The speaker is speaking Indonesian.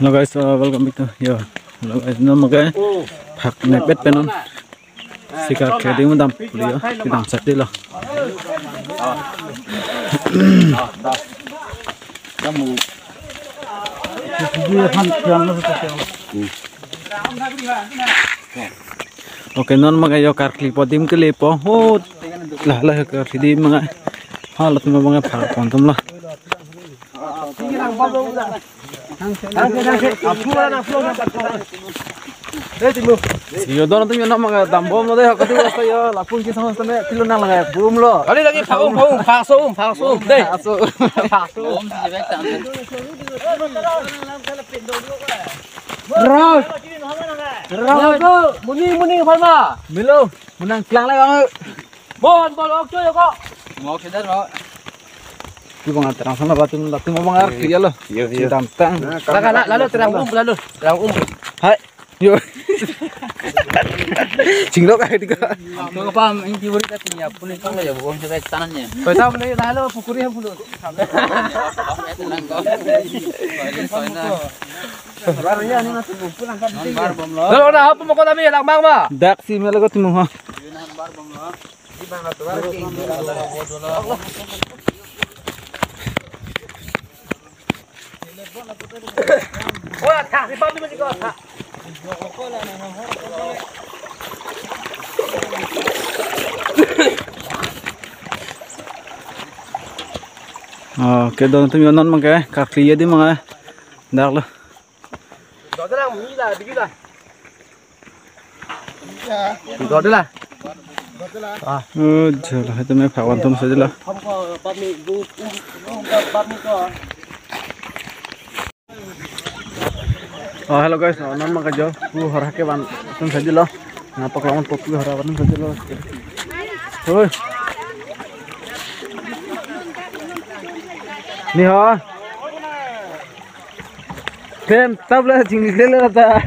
Hello guys, welcome back to hello guys, nama cái phạc này bết bên on, xí cả cái đi muốn đâm, đi á, đi đâm sạch đi lo. Oke, non mga yo kar klipo dim klipo, ho, lah kar di mga, halat mga phạc kontom lah. Yo doon natin yung mga dambom na dahil kasi wala yo lapun kita sama sama kilo na lang boom lo. Kali lagi paksum. Deh. Paksum. Terus. Muni palma. Milo, menang silang lagi bang. Bol oke yo kok. Mau kita lo. Di bang terang sana batu mau bang air dia lo. Iya. Tantang. Lalu terang Hai. Yo. Cinglok kayak tiga. Kau paham ini beri tadi ya punya kau ya bukan kita tanahnya. Kau tahu mana lalu pukuri yang bulu. Lalu dah apa mau kau tapi lang bang ma? Dak si mela kau timu ha. Wah, tak si pami masih kau tak. Oke, doon natin yung non mga kakliya di mga dak lo. Dito lang, mila, bigil lah. Dito lah. Jala itu may pawan tum saja lah. Hello guys, non mga jo, hara ke ban tum saja lo. Napak lawan pop hara ban saja lo. Hoy. Ni ha. Tem tabla jingle le ta.